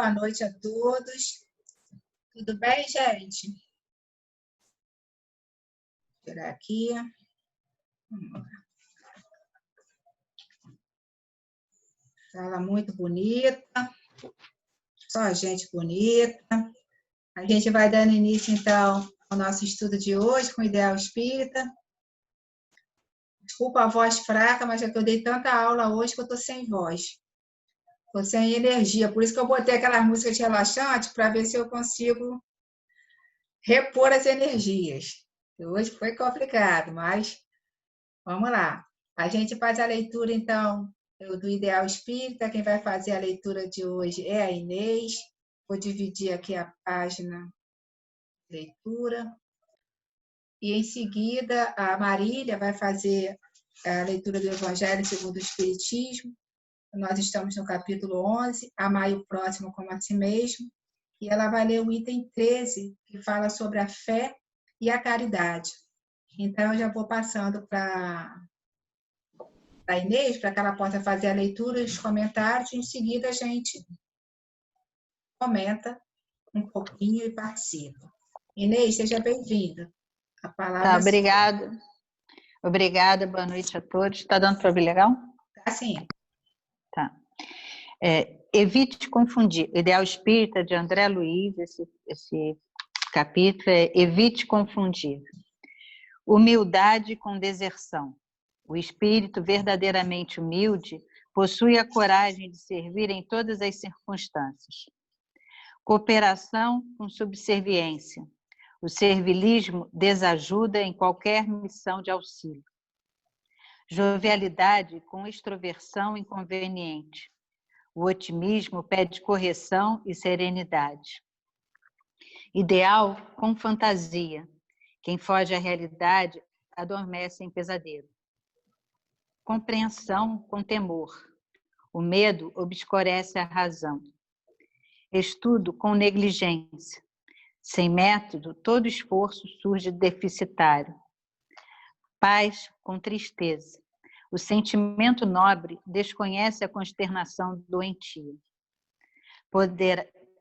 Boa noite a todos. Tudo bem, gente? Vou tirar aqui. Sala muito bonita. Só gente bonita. A gente vai dando início, então, ao nosso estudo de hoje com o Ideal Espírita. Desculpa a voz fraca, mas é que eu dei tanta aula hoje que eu estou sem voz. Estou sem energia. Por isso que eu botei aquela música de relaxante para ver se eu consigo repor as energias. Hoje foi complicado, mas vamos lá. A gente faz a leitura, então, do Ideal Espírita. Quem vai fazer a leitura de hoje é a Inês. Vou dividir aqui a página de leitura. E, em seguida, a Marília vai fazer a leitura do Evangelho segundo o Espiritismo. Nós estamos no capítulo 11, Amai o próximo como a si mesmo. E ela vai ler o item 13, que fala sobre a fé e a caridade. Então, eu já vou passando para a Inês, para que ela possa fazer a leitura e os comentários. Em seguida, a gente comenta um pouquinho e participa. Inês, seja bem-vinda. A Tá, palavra é sua. obrigada. Obrigada, boa noite a todos. Está dando para ouvir legal? Tá, sim. Tá. Evite confundir. Ideal Espírita, de André Luiz, esse capítulo é Evite confundir. Humildade com deserção. O espírito verdadeiramente humilde possui a coragem de servir em todas as circunstâncias. Cooperação com subserviência. O servilismo desajuda em qualquer missão de auxílio. Jovialidade com extroversão inconveniente. O otimismo pede correção e serenidade. Ideal com fantasia. Quem foge à realidade adormece em pesadelo. Compreensão com temor. O medo obscurece a razão. Estudo com negligência. Sem método, todo esforço surge deficitário. Paz com tristeza. O sentimento nobre desconhece a consternação doentia.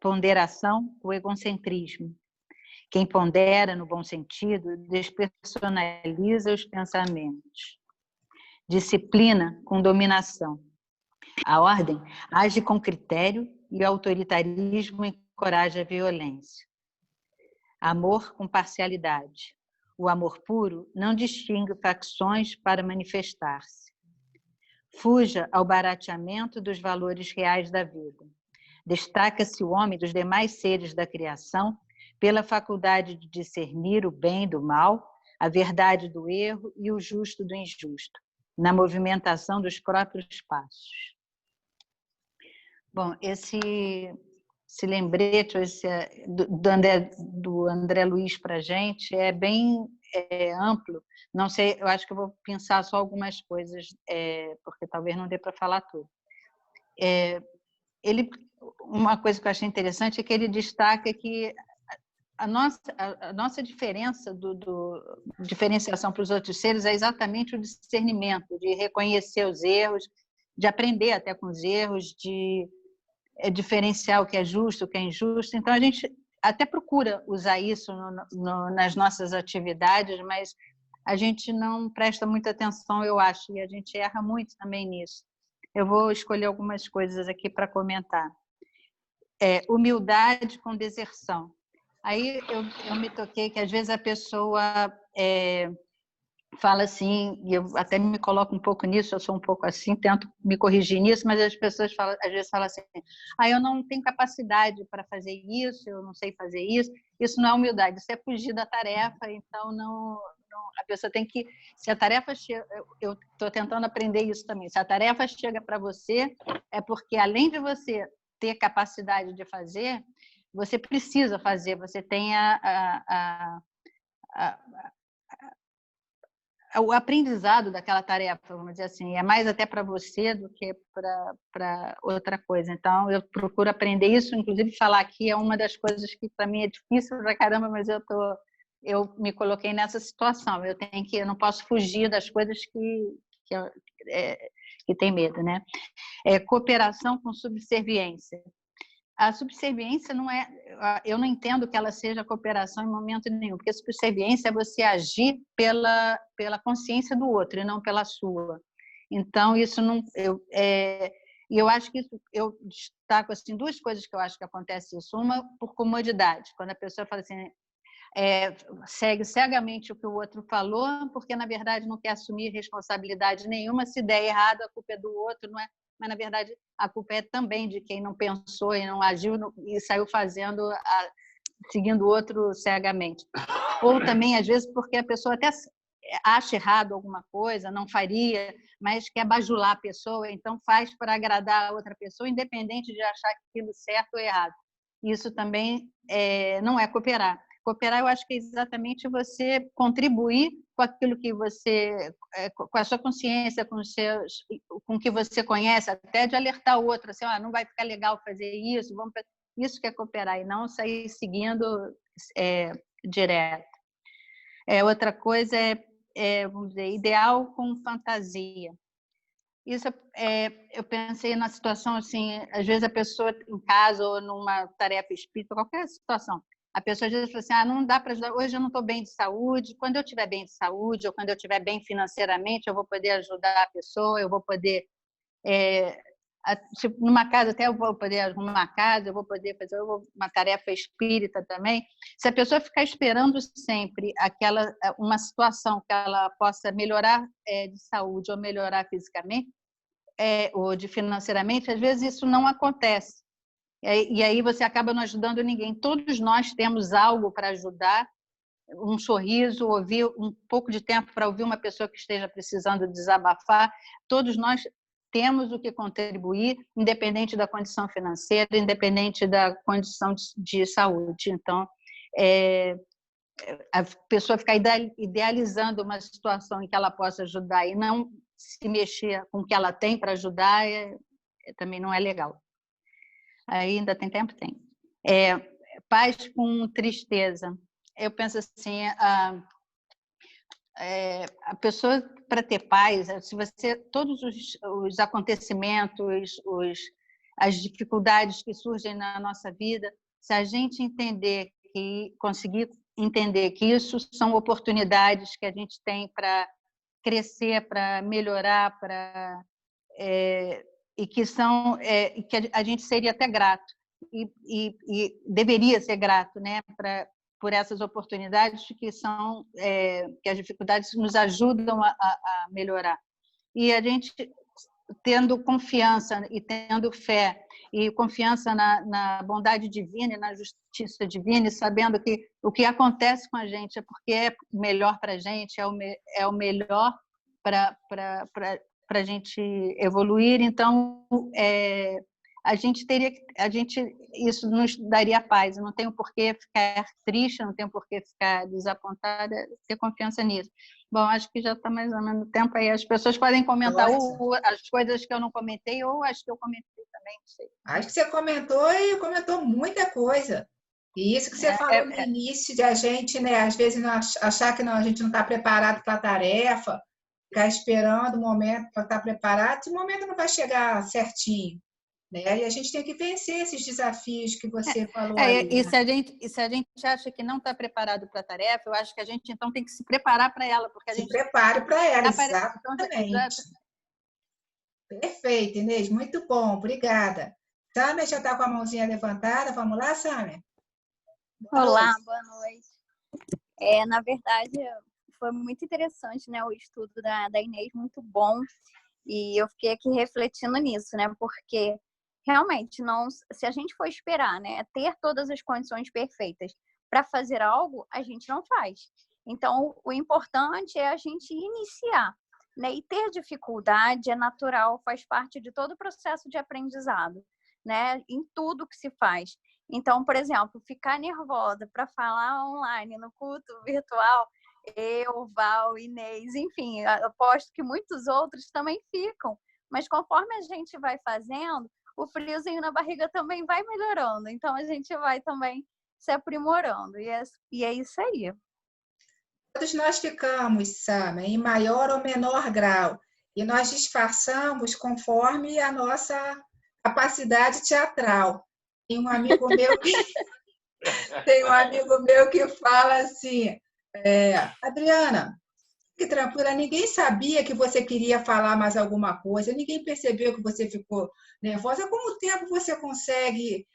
Ponderação com egocentrismo. Quem pondera no bom sentido despersonaliza os pensamentos. Disciplina com dominação. A ordem age com critério e o autoritarismo encoraja a violência. Amor com parcialidade. O amor puro não distingue facções para manifestar-se. Fuja ao barateamento dos valores reais da vida. Destaca-se o homem dos demais seres da criação pela faculdade de discernir o bem do mal, a verdade do erro e o justo do injusto, na movimentação dos próprios passos. Bom, esse lembrete do André Luiz para a gente é bem amplo. Não sei, eu acho que eu vou pensar só algumas coisas, porque talvez não dê para falar tudo. Uma coisa que eu achei interessante é que ele destaca que a nossa diferença diferenciação para os outros seres é exatamente o discernimento, de reconhecer os erros, de aprender até com os erros, de diferenciar o que é justo, o que é injusto. Então, a gente até procura usar isso nas nossas atividades, mas a gente não presta muita atenção, eu acho, e a gente erra muito também nisso. Eu vou escolher algumas coisas aqui para comentar. Humildade com deserção. Aí eu me toquei que às vezes a pessoa fala assim, e eu até me coloco um pouco nisso, eu sou um pouco assim, tento me corrigir nisso, mas as pessoas às vezes falam assim, eu não tenho capacidade para fazer isso, eu não sei fazer isso. Isso não é humildade, isso é fugir da tarefa. Então a pessoa tem que, se a tarefa chega, eu estou tentando aprender isso também, se a tarefa chega para você, é porque além de você ter capacidade de fazer, você precisa fazer, você tem o aprendizado daquela tarefa, vamos dizer assim, é mais até para você do que para outra coisa. Então, eu procuro aprender isso, inclusive falar aqui é uma das coisas que para mim é difícil pra caramba, mas eu me coloquei nessa situação. Eu não posso fugir das coisas que tem medo, né? Cooperação com subserviência. A subserviência não é, eu não entendo que ela seja cooperação em momento nenhum, porque a subserviência é você agir pela consciência do outro e não pela sua. Então, isso não, eu acho que isso, eu destaco assim duas coisas que eu acho que acontece isso. Uma, por comodidade, quando a pessoa fala assim, segue cegamente o que o outro falou, porque na verdade não quer assumir responsabilidade nenhuma. Se der errado, a culpa é do outro, não é? Mas na verdade a culpa é também de quem não pensou e não agiu e saiu seguindo o outro cegamente. Ou também às vezes porque a pessoa até acha errado alguma coisa, não faria, mas quer bajular a pessoa, então faz para agradar a outra pessoa, independente de achar aquilo certo ou errado. Isso também não é cooperar. Cooperar, eu acho que é exatamente você contribuir com aquilo que você, com a sua consciência, com o que você conhece, até de alertar o outro, assim, não vai ficar legal fazer isso, isso que é cooperar, e não sair seguindo direto. Outra coisa é vamos dizer, ideal com fantasia. Isso eu pensei na situação assim, às vezes a pessoa em casa ou numa tarefa espírita, qualquer situação, a pessoa às vezes fala assim, não dá para ajudar, hoje eu não estou bem de saúde, quando eu estiver bem de saúde ou quando eu estiver bem financeiramente, eu vou poder ajudar a pessoa, eu vou poder, tipo, numa casa até eu vou poder arrumar uma casa, eu vou poder fazer uma tarefa espírita também. Se a pessoa ficar esperando sempre uma situação que ela possa melhorar de saúde ou melhorar fisicamente, ou de financeiramente, às vezes isso não acontece. E aí você acaba não ajudando ninguém. Todos nós temos algo para ajudar, um sorriso, ouvir um pouco de tempo para ouvir uma pessoa que esteja precisando desabafar. Todos nós temos o que contribuir, independente da condição financeira, independente da condição de saúde. Então, a pessoa ficar idealizando uma situação em que ela possa ajudar e não se mexer com o que ela tem para ajudar, também não é legal. Ainda tem tempo? Tem. Paz com tristeza. Eu penso assim, a pessoa, para ter paz, se você, todos os acontecimentos, as dificuldades que surgem na nossa vida, se a gente conseguir entender que isso são oportunidades que a gente tem para crescer, para melhorar, e que que a gente seria até grato e deveria ser grato, né, por essas oportunidades que as dificuldades nos ajudam a melhorar. E a gente tendo confiança e tendo fé e confiança na bondade divina e na justiça divina, e sabendo que o que acontece com a gente é porque é melhor para a gente, é o melhor para a gente evoluir. Então, isso nos daria paz. Eu não tenho por que ficar triste, não tenho por que ficar desapontada, ter confiança nisso. Bom, acho que já está mais ou menos o tempo aí. As pessoas podem comentar ou as coisas que eu não comentei ou as que eu comentei também, não sei. Acho que você comentou e comentou muita coisa. E isso que você falou no início de a gente, né, às vezes achar que a gente não está preparado para a tarefa, ficar esperando o momento para estar preparado, esse momento não vai chegar certinho. Né? E a gente tem que vencer esses desafios que você falou aí. E se a gente acha que não está preparado para a tarefa, eu acho que a gente então tem que se preparar para ela, porque a gente prepare para ela, exatamente. Perfeito, Inês, muito bom, obrigada. Sâmia já está com a mãozinha levantada, vamos lá, Sâmia? Olá, boa noite. Na verdade, foi muito interessante, né, o estudo da Inês, muito bom. E eu fiquei aqui refletindo nisso, né? Porque realmente se a gente for esperar, né, ter todas as condições perfeitas para fazer algo, a gente não faz. Então, o importante é a gente iniciar, né? E ter dificuldade é natural, faz parte de todo o processo de aprendizado, né? Em tudo que se faz. Então, por exemplo, ficar nervosa para falar online no culto virtual, eu, Val, Inês, enfim, aposto que muitos outros também ficam. Mas conforme a gente vai fazendo, o friozinho na barriga também vai melhorando. Então, a gente vai também se aprimorando. E é isso aí. Todos nós ficamos, Sâmia, em maior ou menor grau. E nós disfarçamos conforme a nossa capacidade teatral. Tem um amigo meu que fala assim, Adriana, fique tranquila, ninguém sabia que você queria falar mais alguma coisa, ninguém percebeu que você ficou nervosa. Com o tempo você consegue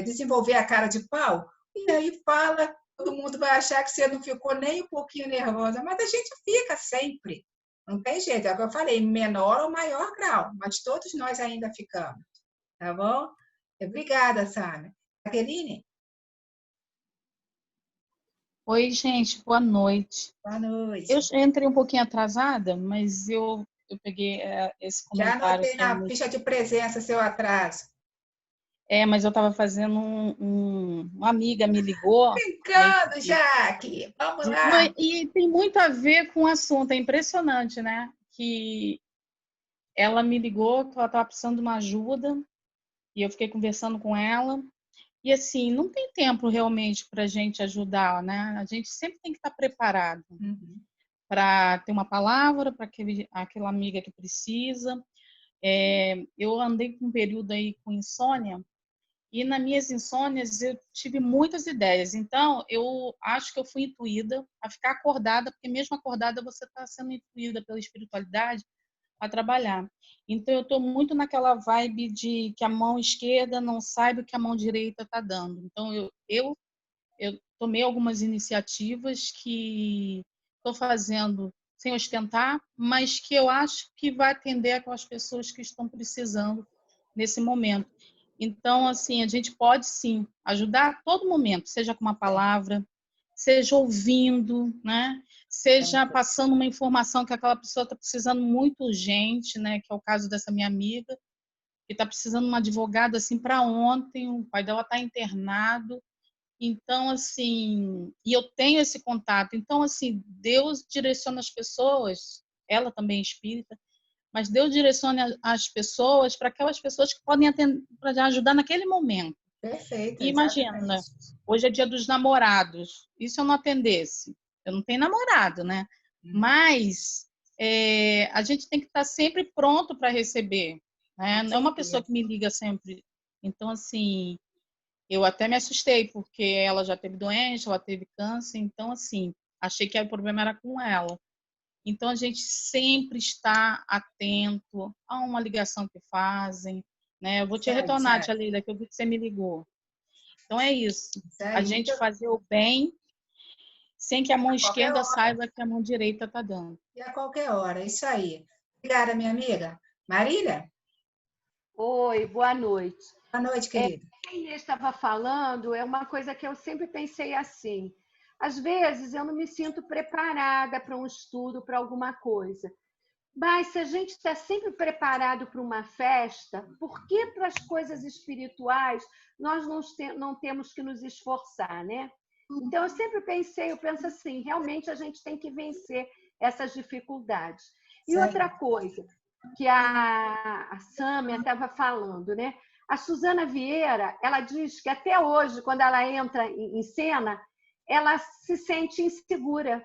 desenvolver a cara de pau? E aí fala, todo mundo vai achar que você não ficou nem um pouquinho nervosa, mas a gente fica sempre. Não tem jeito, é o que eu falei, menor ou maior grau, mas todos nós ainda ficamos. Tá bom? Obrigada, Sâmia. Jaqueline? Oi, gente, boa noite. Boa noite. Eu entrei um pouquinho atrasada, mas eu peguei esse Já comentário. anotei na ficha de presença seu atraso. Mas eu estava fazendo uma amiga me ligou. Brincando, Jaque! Vamos lá! E tem muito a ver com o assunto, é impressionante, né? Que ela me ligou, que ela estava precisando de uma ajuda, e eu fiquei conversando com ela. E assim, não tem tempo realmente para a gente ajudar, né? A gente sempre tem que estar preparado. Uhum. para ter uma palavra para aquela amiga que precisa. Eu andei com um período aí com insônia, e nas minhas insônias eu tive muitas ideias. Então, eu acho que eu fui intuída a ficar acordada, porque mesmo acordada você está sendo intuída pela espiritualidade a trabalhar. Então, eu estou muito naquela vibe de que a mão esquerda não saiba o que a mão direita está dando. Então, eu tomei algumas iniciativas que estou fazendo sem ostentar, mas que eu acho que vai atender aquelas pessoas que estão precisando nesse momento. Então, assim, a gente pode, sim, ajudar a todo momento, seja com uma palavra, seja ouvindo, né? Seja passando uma informação que aquela pessoa está precisando muito urgente, né? Que é o caso dessa minha amiga, que está precisando de uma advogada, assim, para ontem, o pai dela está internado. Então, assim, e eu tenho esse contato. Então, assim, Deus direciona as pessoas, ela também é espírita, mas Deus direciona as pessoas para aquelas pessoas que podem para ajudar naquele momento. Perfeito, E imagina, exatamente. hoje é dia dos namorados. E se eu não atendesse? Eu não tenho namorado, né? Mas a gente tem que estar sempre pronto para receber. Né? Não é uma pessoa que me liga sempre. Então, assim, eu até me assustei, porque ela já teve doença, ela teve câncer. Então, assim, achei que o problema era com ela. Então, a gente sempre está atento a uma ligação que fazem. Né? Eu vou te retornar, tia Leila, que eu vi que você me ligou. Então, é isso. A gente fazer o bem sem que a mão esquerda saiba que a mão direita está dando. E a qualquer hora, isso aí. Obrigada, minha amiga. Marília? Oi, boa noite. Boa noite, querida. A Inês estava falando, é uma coisa que eu sempre pensei assim. Às vezes eu não me sinto preparada para um estudo, para alguma coisa. Mas se a gente está sempre preparado para uma festa, por que para as coisas espirituais nós não temos que nos esforçar, né? Então, eu penso assim, realmente a gente tem que vencer essas dificuldades. E outra coisa que a Sâmia estava falando, né? A Suzana Vieira, ela diz que até hoje, quando ela entra em cena, ela se sente insegura.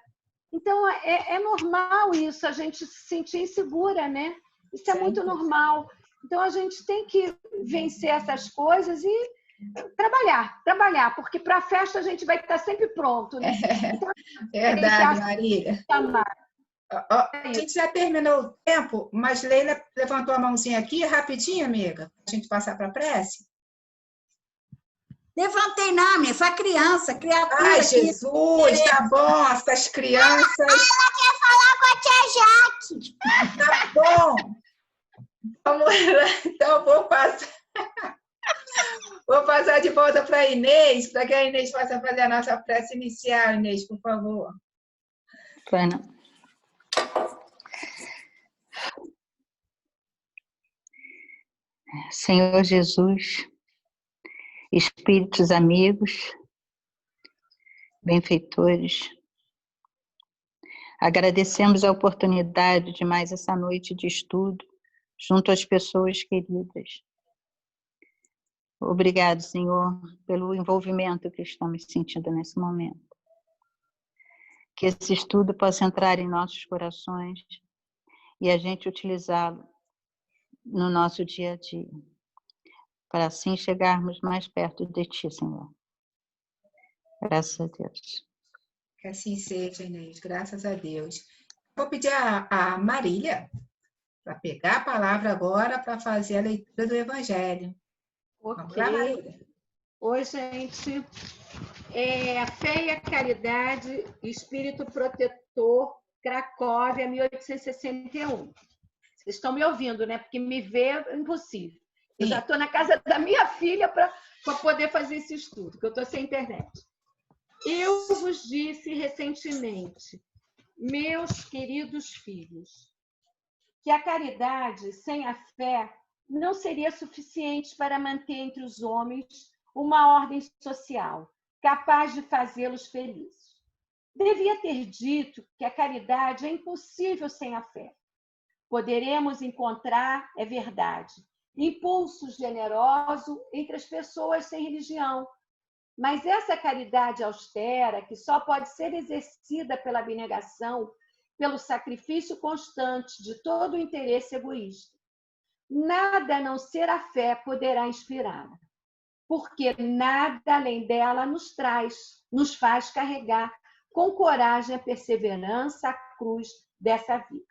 Então, é normal isso, a gente se sentir insegura, né? Isso é muito normal. Então, a gente tem que vencer essas coisas e trabalhar, porque para a festa a gente vai estar sempre pronto, né? Então, verdade, Marília. A gente já terminou o tempo, mas Leila levantou a mãozinha aqui, rapidinho, amiga, para a gente passar para a prece. Levantei não, minha, foi a criatura. Ai, Jesus, tá bom, essas crianças... Ela quer falar com a tia Jaque. Tá bom. Vamos lá, então vou passar de volta para a Inês, para que a Inês possa fazer a nossa prece inicial, Inês, por favor. Bueno. Senhor Jesus, espíritos amigos, benfeitores, agradecemos a oportunidade de mais essa noite de estudo junto às pessoas queridas. Obrigado, Senhor, pelo envolvimento que estamos sentindo nesse momento. Que esse estudo possa entrar em nossos corações e a gente utilizá-lo no nosso dia a dia, para assim chegarmos mais perto de Ti, Senhor. Graças a Deus. Que assim seja, Inês, graças a Deus. Vou pedir a Marília para pegar a palavra agora para fazer a leitura do Evangelho. Ok. Vamos lá, Marília. Oi, gente. A Fé e a Caridade, Espírito Protetor, Cracóvia, 1861. Vocês estão me ouvindo, né? Porque me ver é impossível. Eu já estou na casa da minha filha para poder fazer esse estudo, que eu estou sem internet. Eu vos disse recentemente, meus queridos filhos, que a caridade sem a fé não seria suficiente para manter entre os homens uma ordem social capaz de fazê-los felizes. Devia ter dito que a caridade é impossível sem a fé. Poderemos encontrar, é verdade, impulso generoso entre as pessoas sem religião, mas essa caridade austera, que só pode ser exercida pela abnegação, pelo sacrifício constante de todo o interesse egoísta. Nada a não ser a fé poderá inspirá-la, porque nada além dela nos faz carregar com coragem a perseverança, a cruz dessa vida.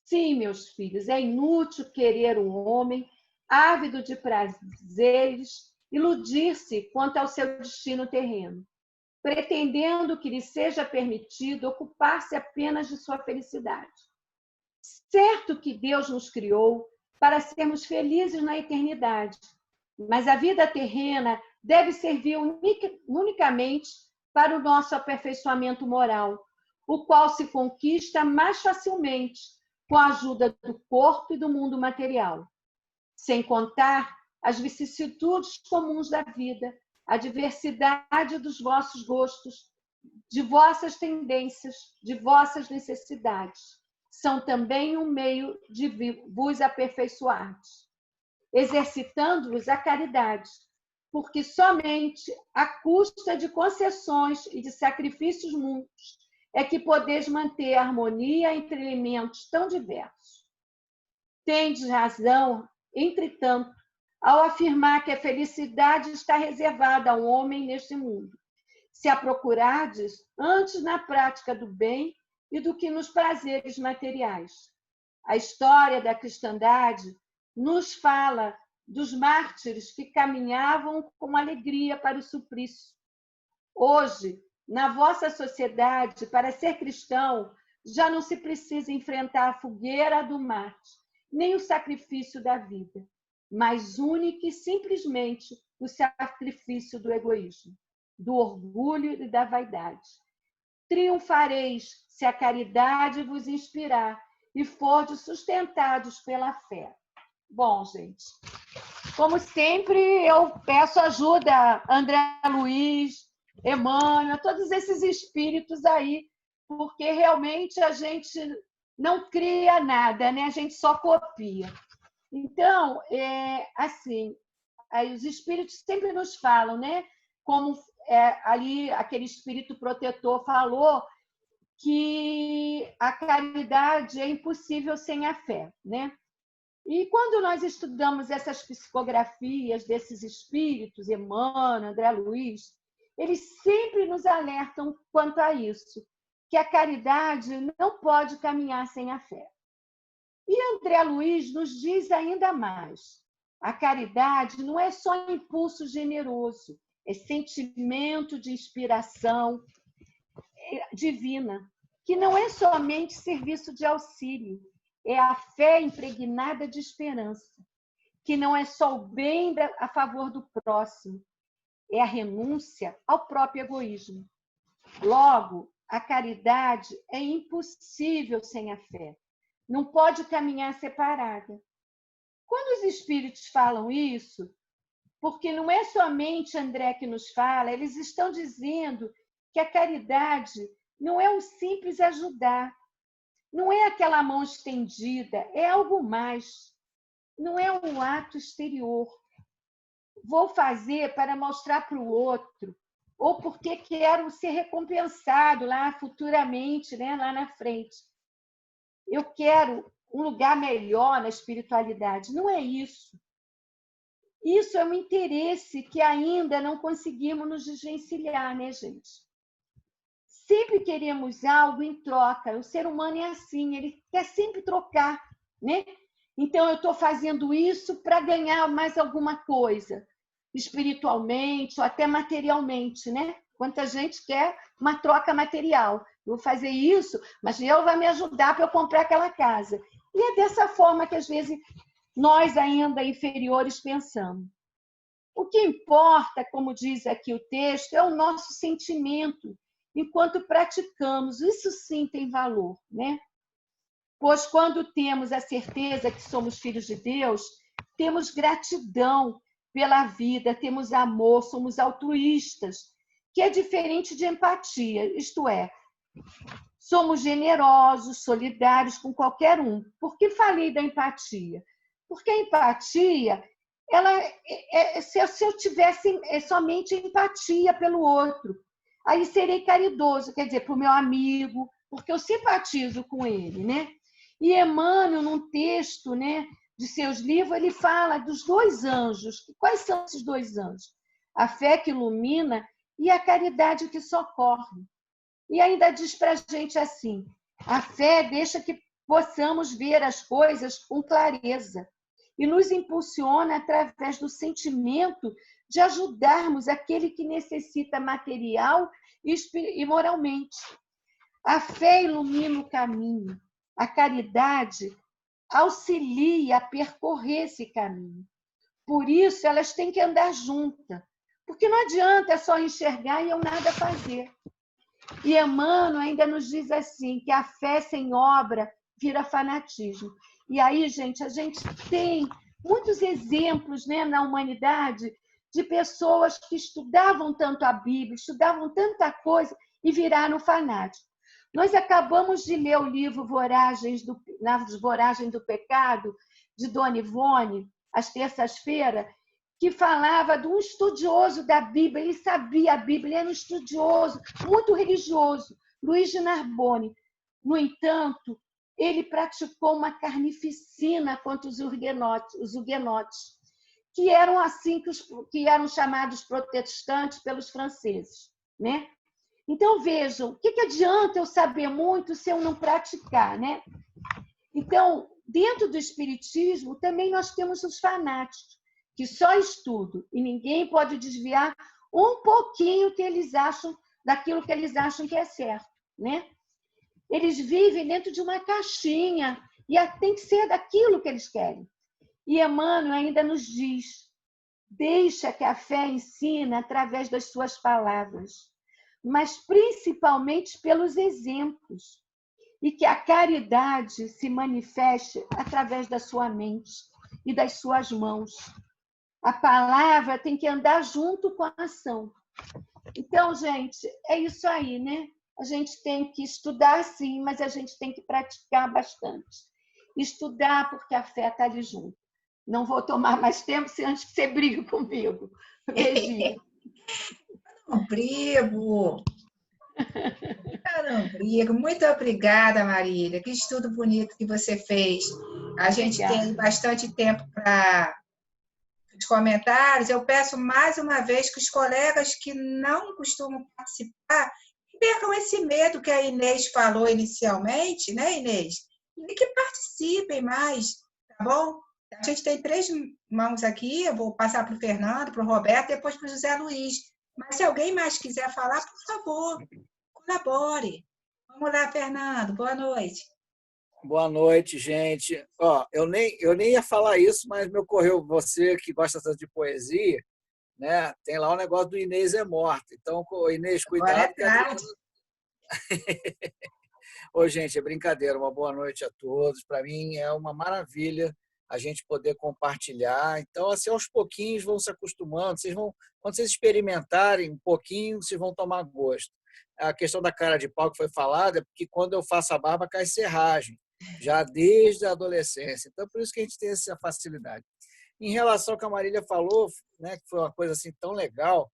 Sim, meus filhos, é inútil querer um homem ávido de prazeres, iludir-se quanto ao seu destino terreno, pretendendo que lhe seja permitido ocupar-se apenas de sua felicidade. Certo que Deus nos criou para sermos felizes na eternidade, mas a vida terrena deve servir unicamente para o nosso aperfeiçoamento moral, o qual se conquista mais facilmente com a ajuda do corpo e do mundo material. Sem contar as vicissitudes comuns da vida, a diversidade dos vossos gostos, de vossas tendências, de vossas necessidades. São também um meio de vos aperfeiçoardes, exercitando-vos a caridade, porque somente à custa de concessões e de sacrifícios muitos é que podeis manter a harmonia entre elementos tão diversos. Tendes razão, entretanto, ao afirmar que a felicidade está reservada ao homem neste mundo, se a procurardes antes na prática do bem e do que nos prazeres materiais. A história da cristandade nos fala dos mártires que caminhavam com alegria para o suplício. Hoje, na vossa sociedade, para ser cristão, já não se precisa enfrentar a fogueira do mártir, nem o sacrifício da vida, mas única e simplesmente o sacrifício do egoísmo, do orgulho e da vaidade. Triunfareis se a caridade vos inspirar e fordes sustentados pela fé. Bom, gente, como sempre, eu peço ajuda a André Luiz, Emmanuel, todos esses espíritos aí, porque realmente a gente não cria nada, né? A gente só copia. Então, assim, aí os espíritos sempre nos falam, né? Como ali aquele espírito protetor falou, que a caridade é impossível sem a fé, né? E quando nós estudamos essas psicografias desses espíritos, Emmanuel, André Luiz, eles sempre nos alertam quanto a isso, que a caridade não pode caminhar sem a fé. E André Luiz nos diz ainda mais, a caridade não é só impulso generoso, é sentimento de inspiração divina, que não é somente serviço de auxílio, é a fé impregnada de esperança, que não é só o bem a favor do próximo, é a renúncia ao próprio egoísmo. Logo, a caridade é impossível sem a fé, não pode caminhar separada. Quando os espíritos falam isso, porque não é somente André que nos fala, eles estão dizendo que a caridade não é um simples ajudar, não é aquela mão estendida, é algo mais. Não é um ato exterior. Vou fazer para mostrar para o outro, ou porque quero ser recompensado lá futuramente, né, lá na frente. Eu quero um lugar melhor na espiritualidade. Não é isso. Isso é um interesse que ainda não conseguimos nos desvencilhar, né, gente? Sempre queremos algo em troca. O ser humano é assim, ele quer sempre trocar, né? Então, eu estou fazendo isso para ganhar mais alguma coisa, espiritualmente ou até materialmente, né? Quanta gente quer uma troca material. Eu vou fazer isso, mas Deus vai me ajudar para eu comprar aquela casa. E é dessa forma que, às vezes, nós ainda inferiores pensamos. O que importa, como diz aqui o texto, é o nosso sentimento, enquanto praticamos. Isso sim tem valor, né? Pois quando temos a certeza que somos filhos de Deus, temos gratidão pela vida, temos amor, somos altruístas, que é diferente de empatia, isto é, somos generosos, solidários com qualquer um. Por que falei da empatia? Porque a empatia, se eu tivesse somente empatia pelo outro, aí serei caridoso, quer dizer, para o meu amigo, porque eu simpatizo com ele, né? E Emmanuel, num texto, né, de seus livros, ele fala dos dois anjos. Quais são esses dois anjos? A fé que ilumina e a caridade que socorre. E ainda diz para a gente assim: a fé deixa que possamos ver as coisas com clareza e nos impulsiona através do sentimento de ajudarmos aquele que necessita material e moralmente. A fé ilumina o caminho, a caridade auxilia a percorrer esse caminho. Por isso, elas têm que andar juntas, porque não adianta só enxergar e eu nada fazer. E Emmanuel ainda nos diz assim, que a fé sem obra vira fanatismo. E aí, gente, a gente tem muitos exemplos, né, na humanidade de pessoas que estudavam tanto a Bíblia, estudavam tanta coisa e viraram fanáticos. Nós acabamos de ler o livro Nas Voragens do Pecado, de Dona Ivone, às terças-feiras, que falava de um estudioso da Bíblia, ele sabia a Bíblia, ele era um estudioso, muito religioso, Luiz de Narbonne. No entanto, ele praticou uma carnificina contra os huguenotes, que eram assim que eram chamados protestantes pelos franceses, né? Então, vejam, o que adianta eu saber muito se eu não praticar, né? Então, dentro do espiritismo, também nós temos os fanáticos, que só estudam, e ninguém pode desviar um pouquinho que eles acham daquilo que eles acham que é certo, né? Eles vivem dentro de uma caixinha e tem que ser daquilo que eles querem. E Emmanuel ainda nos diz: deixa que a fé ensina através das suas palavras, mas principalmente pelos exemplos, e que a caridade se manifeste através da sua mente e das suas mãos. A palavra tem que andar junto com a ação. Então, gente, é isso aí, né? A gente tem que estudar, sim, mas a gente tem que praticar bastante. Estudar porque a fé está ali junto. Não vou tomar mais tempo, se antes você briga comigo. Beijinho. Não brigo. Eu não brigo. Muito obrigada, Marília. Que estudo bonito que você fez. A gente tem bastante tempo para os comentários. Eu peço mais uma vez que os colegas que não costumam participar percam esse medo que a Inês falou inicialmente, né, Inês? E que participem mais, tá bom? A gente tem 3 mãos aqui, eu vou passar para o Fernando, para o Roberto, depois para o José Luiz. Mas se alguém mais quiser falar, por favor, colabore. Vamos lá, Fernando, boa noite. Boa noite, gente. Ó, eu nem ia falar isso, mas me ocorreu, você que gosta tanto de poesia, né? Tem lá o negócio do Inês é morta. Então, Inês, cuidado. Ô, gente, é brincadeira. Uma boa noite a todos. Para mim é uma maravilha a gente poder compartilhar. Então, assim, aos pouquinhos vão se acostumando. Quando vocês experimentarem um pouquinho, vocês vão tomar gosto. A questão da cara de pau que foi falada é porque quando eu faço a barba cai serragem, já desde a adolescência. Então, por isso que a gente tem essa facilidade. Em relação ao que a Marília falou, né, que foi uma coisa assim tão legal,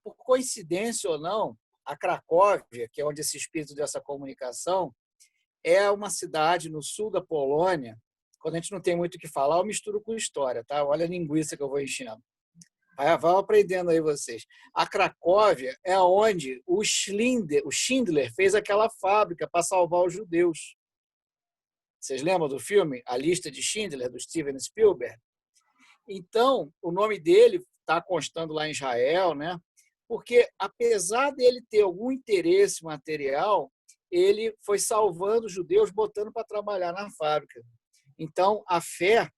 por coincidência ou não, a Cracóvia, que é onde esse espírito dessa comunicação, é uma cidade no sul da Polônia. Quando a gente não tem muito o que falar, eu misturo com história, tá? Olha a linguiça que eu vou enchendo. Vão aprendendo aí vocês. A Cracóvia é onde o Schindler fez aquela fábrica para salvar os judeus. Vocês lembram do filme A Lista de Schindler, do Steven Spielberg? Então, o nome dele está constando lá em Israel, né? Porque, apesar dele ter algum interesse material, ele foi salvando os judeus, botando para trabalhar na fábrica. Então, a fé,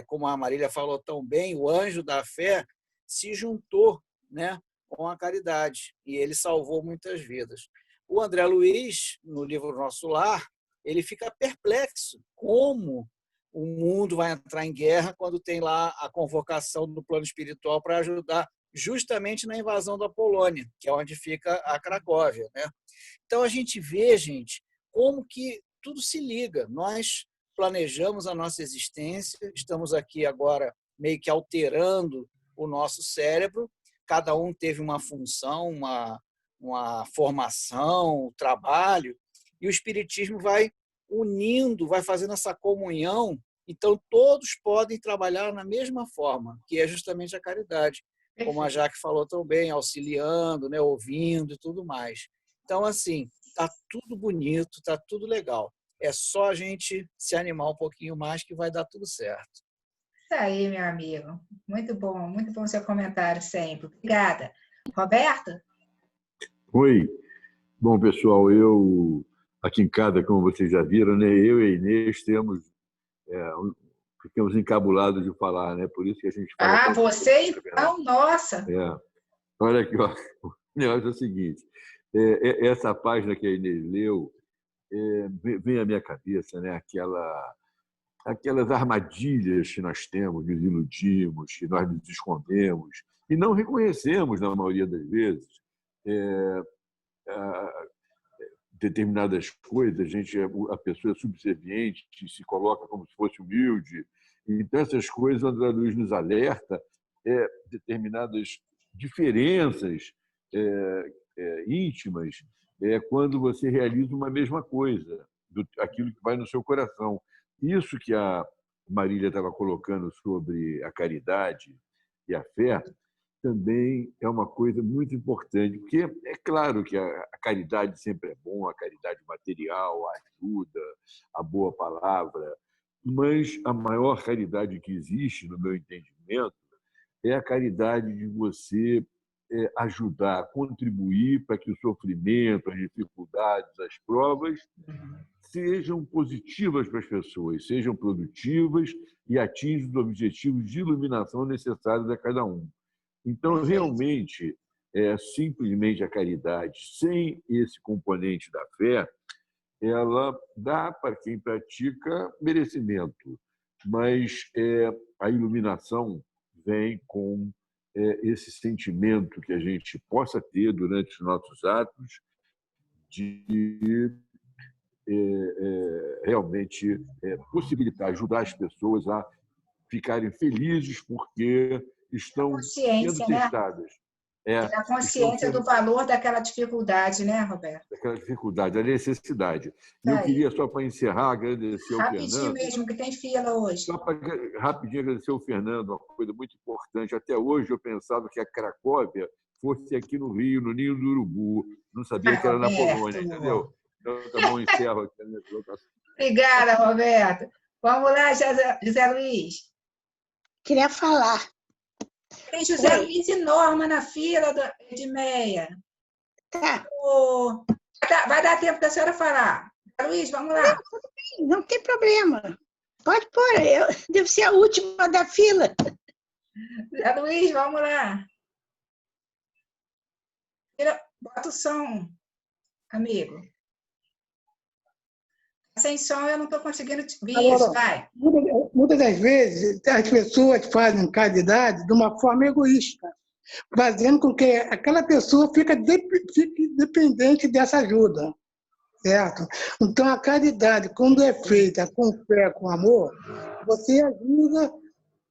como a Marília falou tão bem, o anjo da fé se juntou, né, com a caridade, e ele salvou muitas vidas. O André Luiz, no livro Nosso Lar, ele fica perplexo como o mundo vai entrar em guerra quando tem lá a convocação do plano espiritual para ajudar justamente na invasão da Polônia, que é onde fica a Cracóvia, né? Então a gente vê, gente, como que tudo se liga. Nós planejamos a nossa existência, estamos aqui agora meio que alterando o nosso cérebro, cada um teve uma função, uma formação, um trabalho, e o Espiritismo vai unindo, vai fazendo essa comunhão. Então, todos podem trabalhar na mesma forma, que é justamente a caridade, como a Jaque falou tão bem, auxiliando, né, ouvindo e tudo mais. Então, assim, está tudo bonito, está tudo legal. É só a gente se animar um pouquinho mais que vai dar tudo certo. Isso aí, meu amigo. Muito bom seu comentário sempre. Obrigada. Roberto? Oi. Bom, pessoal, eu aqui em casa, como vocês já viram, né, eu e a Inês ficamos encabulados de falar, né? Por isso que a gente fala. Ah, você então, nossa! Olha aqui, ó. O negócio é o seguinte: essa página que a Inês leu vem à minha cabeça, né? Aquelas armadilhas que nós temos, nos iludimos, que nós nos escondemos e não reconhecemos, na maioria das vezes, determinadas coisas. A pessoa é subserviente, se coloca como se fosse humilde. Então, essas coisas, o André Luiz nos alerta, determinadas diferenças íntimas quando você realiza uma mesma coisa, aquilo que vai no seu coração. Isso que a Marília estava colocando sobre a caridade e a fé também é uma coisa muito importante, porque é claro que a caridade sempre é bom, a caridade material, a ajuda, a boa palavra, mas a maior caridade que existe, no meu entendimento, é a caridade de você ajudar, contribuir para que o sofrimento, as dificuldades, as provas sejam positivas para as pessoas, sejam produtivas e atinjam os objetivos de iluminação necessários a cada um. Então, realmente, simplesmente a caridade, sem esse componente da fé, ela dá para quem pratica merecimento, mas a iluminação vem com esse sentimento que a gente possa ter durante os nossos atos de realmente possibilitar, ajudar as pessoas a ficarem felizes porque estão sendo testadas. A consciência do valor daquela dificuldade, né, Roberto? Daquela dificuldade, da necessidade. E eu queria, só para encerrar, agradecer ao Fernando. Rapidinho mesmo, que tem fila hoje. Só para rapidinho agradecer ao Fernando, uma coisa muito importante. Até hoje eu pensava que a Cracóvia fosse aqui no Rio, no Ninho do Urubu. Não sabia que era na Polônia, entendeu? Então, tá bom, encerro aqui a minha colocação. Obrigada, Roberto. Vamos lá, José Luiz. Queria falar. Tem José Luiz e Norma na fila da Edmeia. Tá. Vai dar tempo da senhora falar. José Luiz, vamos lá. Não tem problema. Pode pôr. Eu devo ser a última da fila. José Luiz, vamos lá. Bota o som, amigo. Sem som eu não estou conseguindo te ver. Isso, vai. Muitas das vezes, as pessoas fazem caridade de uma forma egoísta, fazendo com que aquela pessoa fique dependente dessa ajuda. Certo? Então, a caridade, quando é feita com fé, com amor, você ajuda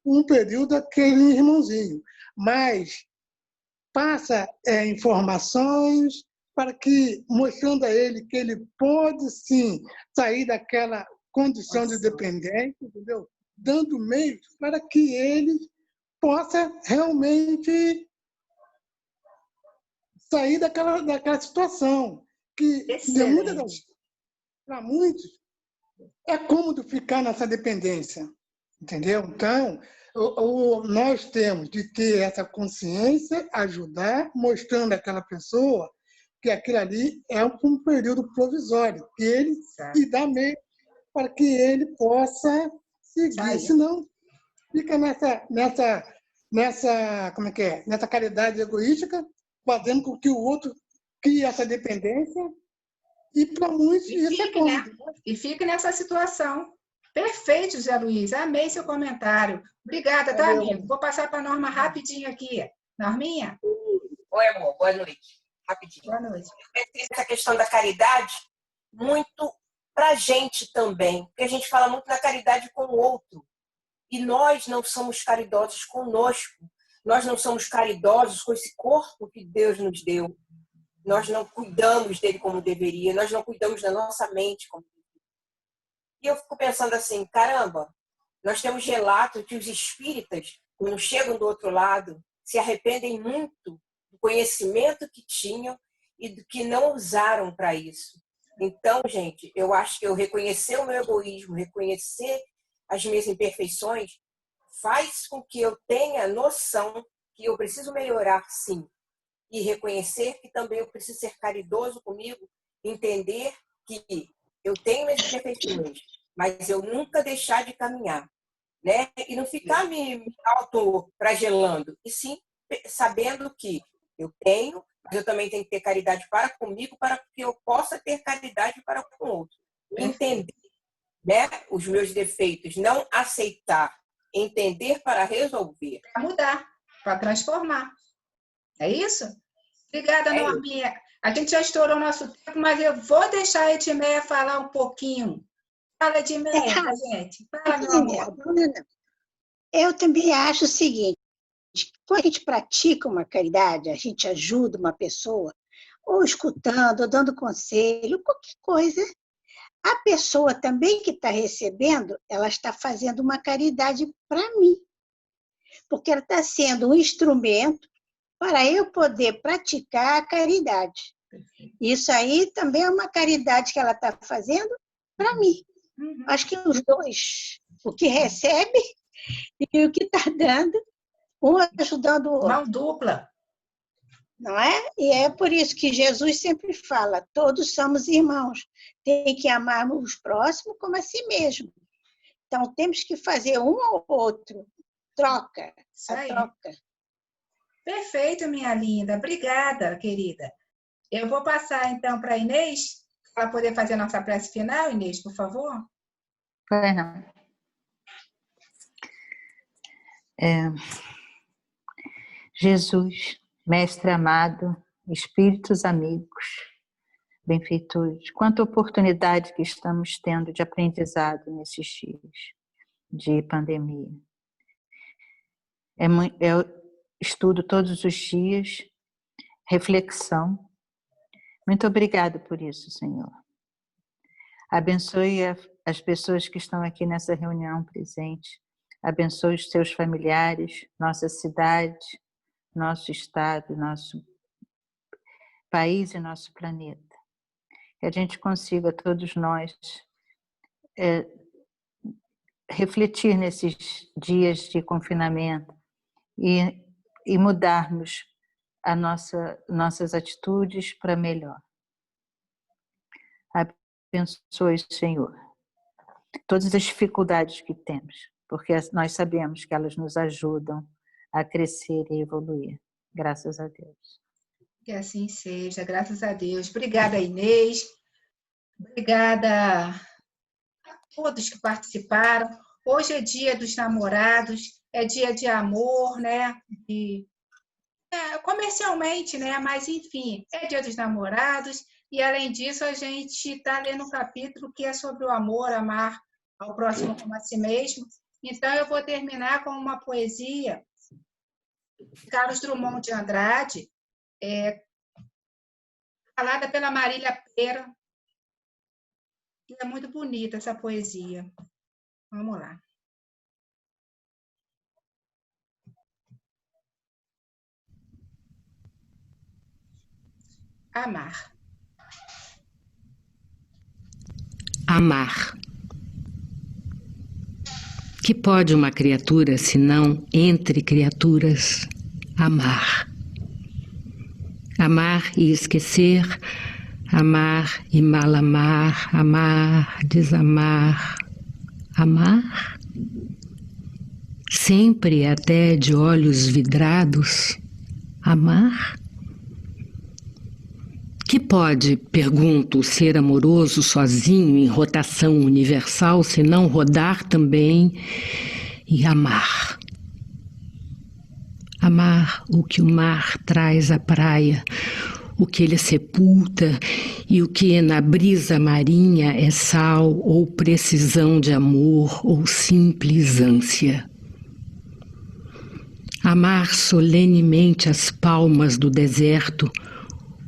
um período aquele irmãozinho, mas passa informações para que, mostrando a ele que ele pode, sim, sair daquela condição de dependência, entendeu? Dando meios para que ele possa realmente sair daquela situação. Que, para muitos, é cômodo ficar nessa dependência, entendeu? Então, nós temos de ter essa consciência, ajudar, mostrando àquela pessoa que aquilo ali é um período provisório, que ele e dá meio para que ele possa seguir, senão fica nessa caridade egoística, fazendo com que o outro crie essa dependência, e para muitos isso é cômodo. E fique nessa situação. Perfeito, José Luiz. Amei seu comentário. Obrigada, tá, amigo? Vou passar para a Norma rapidinho aqui. Norminha? Oi, amor. Boa noite. Rapidinho. Boa noite. Eu pensei nessa questão da caridade muito para a gente também, porque a gente fala muito na caridade com o outro. E nós não somos caridosos conosco. Nós não somos caridosos com esse corpo que Deus nos deu. nós não cuidamos dele como deveria, nós não cuidamos da nossa mente como deveria. E eu fico pensando assim, caramba, nós temos relatos que os espíritas, quando chegam do outro lado, se arrependem muito do conhecimento que tinham e do que não usaram para isso. Então, gente, eu acho que eu reconhecer o meu egoísmo, reconhecer as minhas imperfeições, faz com que eu tenha noção que eu preciso melhorar, sim. E reconhecer que também eu preciso ser caridoso comigo, entender que eu tenho minhas imperfeições, mas eu nunca deixar de caminhar, né? E não ficar me autoflagelando, e sim sabendo que eu tenho, mas eu também tenho que ter caridade para comigo, para que eu possa ter caridade para com o outro. Entender, né, os meus defeitos, não aceitar, entender para resolver. Para mudar, para transformar. É isso? Obrigada, Norminha. A gente já estourou o nosso tempo, mas eu vou deixar a Edmeia falar um pouquinho. Fala, Edmeia, gente. Fala, meu amor. Eu também acho o seguinte, quando a gente pratica uma caridade, a gente ajuda uma pessoa, ou escutando, ou dando conselho, qualquer coisa, a pessoa também que está recebendo, ela está fazendo uma caridade para mim. Porque ela está sendo um instrumento para eu poder praticar a caridade. Isso aí também é uma caridade que ela está fazendo para mim. Acho que os dois, o que recebe e o que está dando, um ajudando o outro. Mão dupla. Não é? E é por isso que Jesus sempre fala, todos somos irmãos, tem que amar os próximos como a si mesmo. Então, temos que fazer um ao outro, troca, a troca. Perfeito, minha linda. Obrigada, querida. Eu vou passar, então, para a Inês, para poder fazer a nossa prece final. Inês, por favor. Pois não. Jesus, Mestre amado, Espíritos amigos, benfeitores, quanta oportunidade que estamos tendo de aprendizado nesses dias de pandemia. Eu estudo todos os dias, reflexão. Muito obrigada por isso, Senhor. Abençoe as pessoas que estão aqui nessa reunião presente. Abençoe os seus familiares, nossa cidade, nosso estado, nosso país e nosso planeta. Que a gente consiga, todos nós, refletir nesses dias de confinamento e mudarmos nossas atitudes para melhor. Abençoe, Senhor, todas as dificuldades que temos, porque nós sabemos que elas nos ajudam a crescer e evoluir. Graças a Deus. Que assim seja, graças a Deus. Obrigada, Inês. Obrigada a todos que participaram. Hoje é dia dos namorados, é dia de amor, né? Comercialmente, né? Mas, enfim, é dia dos namorados. E, além disso, a gente está lendo um capítulo que é sobre o amor, amar ao próximo como a si mesmo. Então, eu vou terminar com uma poesia de Carlos Drummond de Andrade, falada pela Marília Pera. E é muito bonita essa poesia. Vamos lá. Amar. Amar. Que pode uma criatura, senão entre criaturas, amar? Amar e esquecer, amar e mal amar, amar, desamar, amar? Sempre até de olhos vidrados, amar? Que pode, pergunto, o ser amoroso sozinho em rotação universal, se não rodar também e amar? Amar o que o mar traz à praia, o que ele sepulta e o que na brisa marinha é sal ou precisão de amor ou simples ânsia. Amar solenemente as palmas do deserto,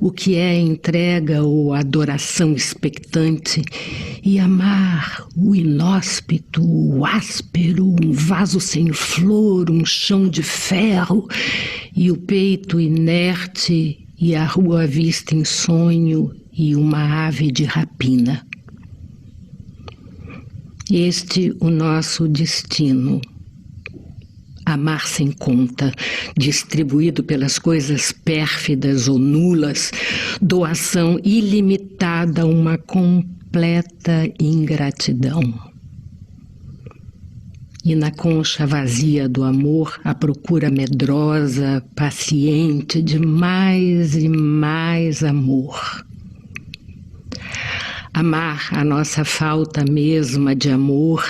o que é entrega ou adoração expectante, e amar o inóspito, o áspero, um vaso sem flor, um chão de ferro, e o peito inerte, e a rua vista em sonho, e uma ave de rapina. Este o nosso destino. Amar sem conta, distribuído pelas coisas pérfidas ou nulas, doação ilimitada, uma completa ingratidão. E na concha vazia do amor, a procura medrosa, paciente de mais e mais amor. Amar a nossa falta mesma de amor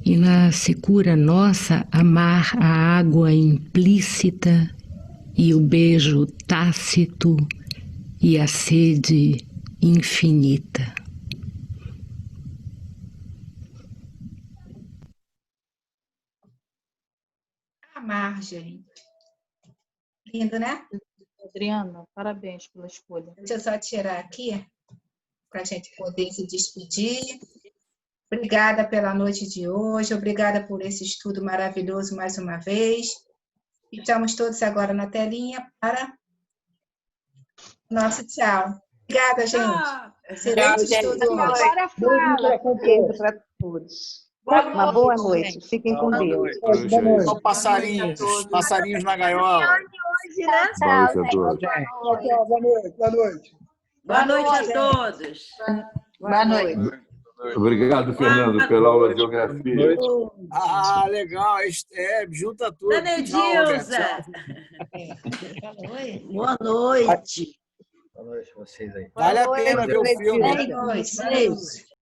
e na secura nossa amar a água implícita e o beijo tácito e a sede infinita. Amar, gente. Lindo, né? Adriana, parabéns pela escolha. Deixa eu só tirar aqui para a gente poder se despedir. Obrigada pela noite de hoje, obrigada por esse estudo maravilhoso mais uma vez. Estamos todos agora na telinha para nosso tchau. Obrigada, gente. Excelente estudo hoje. Agora fala. Para todos. Uma boa noite. Fiquem com Deus. Só passarinhos na gaiola. Hoje, né? Boa noite a todos. Boa noite. Boa noite. Boa noite a todos. Boa noite. Obrigado, Fernando, pela aula de geografia. Ah, legal. Junta tudo. Dona Edilza. Boa noite. Boa noite a vocês aí. Vale a pena ver o filme. Boa noite.